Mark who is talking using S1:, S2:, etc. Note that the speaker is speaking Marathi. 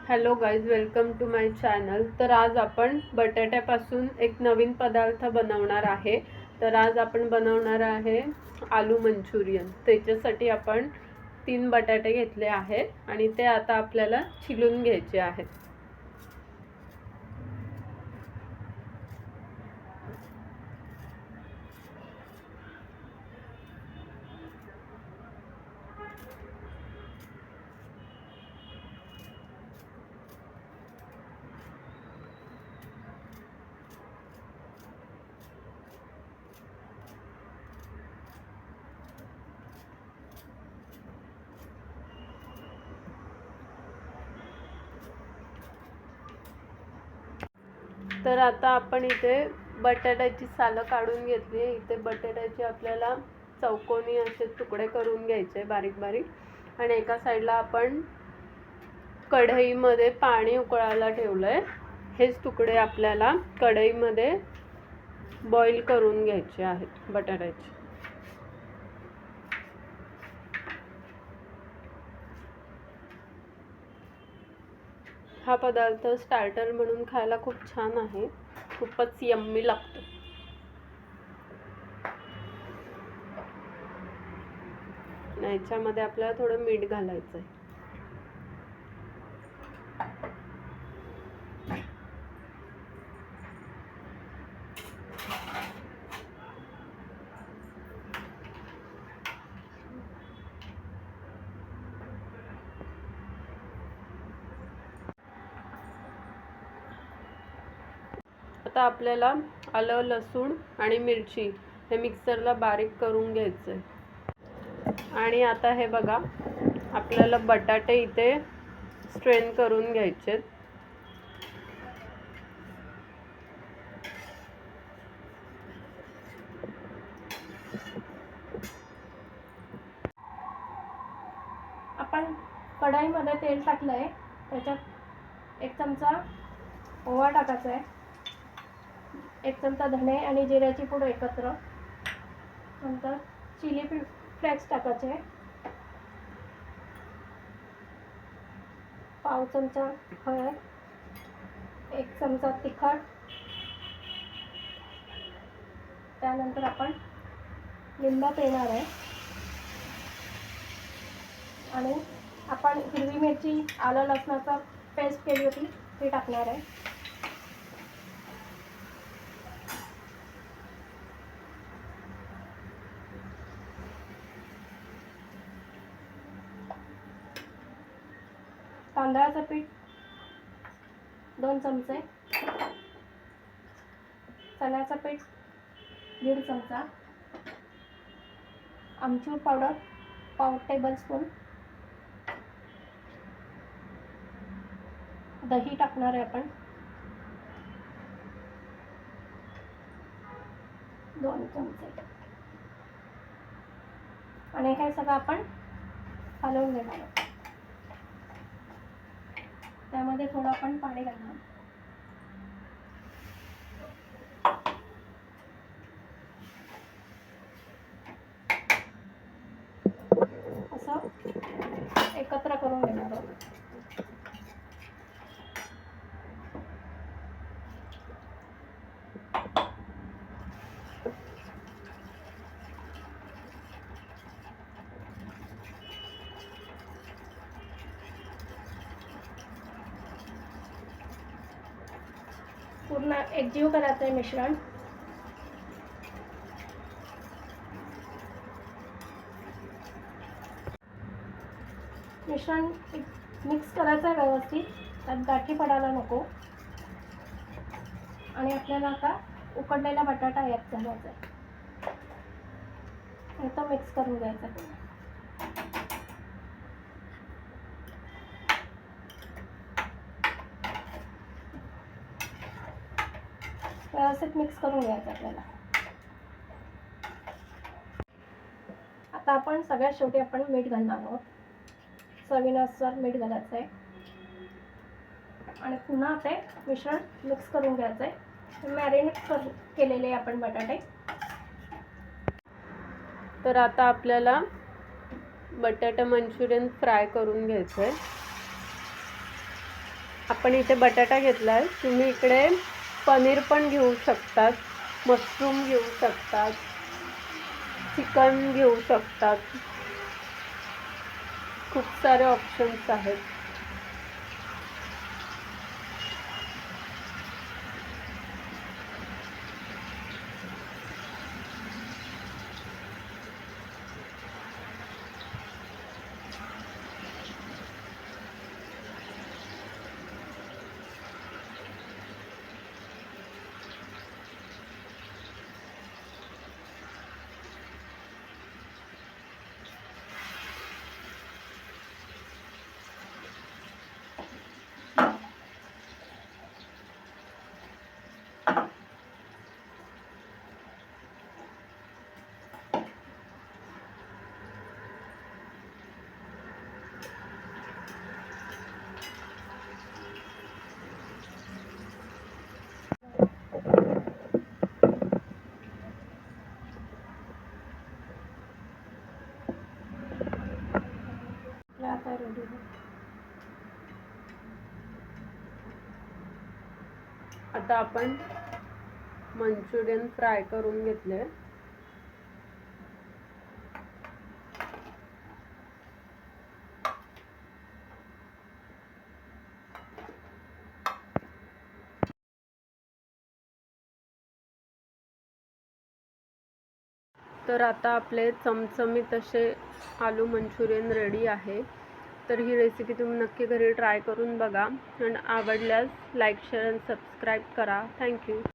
S1: Hello guys, welcome to my channel. तर आज आपण बटाट्यापासून एक नवीन पदार्थ बनवणार आहे. तर आज आपण बनवणार आहे आलू मंचुरियन. त्याच्यासाठी आपण 3 बटाटे घेतले आहेत आणि ते आता आपल्याला छिलून घ्यायचे आहेत. तर आता आपण इथे बटाट्याची सालं काढून घेतली. इथे बटाट्याचे आपल्याला चौकोनी असे तुकडे करून घ्यायचे बारीक बारीक. आणि एका साईडला आपण कढईमध्ये पाणी उकळायला ठेवलंय. हेच तुकडे आपल्याला कढईमध्ये बॉईल करून घ्यायचे आहेत बटाट्याचे. हा पदार्थ स्टार्टर म्हणून खायला खूप छान आहे, खूपच यम्मी लागतो. याच्यामध्ये आपल्याला थोडं मीठ घालायचं आहे. आता आपल्याला आलं, लसूण आणि मिरची हे मिक्सरला बारीक करून घ्यायचं आहे. आणि आता हे बघा, आपल्याला बटाटे इथे स्ट्रेन करून घ्यायचे.
S2: आपण कढईमध्ये तेल टाकलंय. त्याच्यात 1 चमचा ओवा टाकायचा आहे, 1 चमचा धणे आणि जिऱ्याची पूड एकत्र, नंतर चिली फ्लेक्स टाकायचे, पाव चमचा हळद, 1 चमचा तिखट. त्यानंतर आपण लिंब पिळणार आहे आणि आपण हिरवी मिरची, आलं लसणाचा पेस्ट केली होती ती टाकणार आहे. तांदळाचं पीठ 2 चमचे, चण्याचं पीठ 1.5 चमचा, आमचूर पावडर पाव टेबलस्पून, दही टाकणार आहे आपण 2 चमचे. आणि हे सगळं आपण हलवून घेणार आहे. त्यामध्ये थोडं आपण पाणी घालणार. असं एकत्र करून घेणार आहोत. पूर्ण एकजीव करायचं आहे मिश्रण. मिश्रण मिक्स करायचं आहे व्यवस्थित, त्यात गाठी पडायला नको. आणि आपल्याला आता उकडलेला बटाटा यात घालायचा आहे. तो मिक्स करून घ्यायचा आहे. व्यवस्थित मिक्स करून घ्यायचं आपल्याला. आता आपण सगळ्यात शेवटी आपण मीठ घालणार आहोत. चवीनुसार मीठ घालायचं आहे आणि पुन्हा ते मिश्रण मिक्स करून घ्यायचं आहे. मॅरिनेट केलेले आपण बटाटे.
S1: तर आता आपल्याला बटाटा मंचुरियन फ्राय करून घ्यायचं आहे. आपण इथे बटाटा घेतला आहे, तुम्ही इकडे पनीर पण घेऊ शकतात, मशरूम घेऊ शकतात, चिकन घेऊ शकतात, खूप सारे ऑप्शन्स आहेत.
S2: आता रेडी आहे.
S1: आता आपण मंचुरियन फ्राय करून घेतले. तर आता आपले चमचमीत असे आलू मंचुरियन रेडी आहे. तर ही रेसिपी तुम्ही नक्की घरी ट्राय करून बघा आणि आवडल्यास लाईक, शेअर आणि सबस्क्राईब करा. थँक्यू.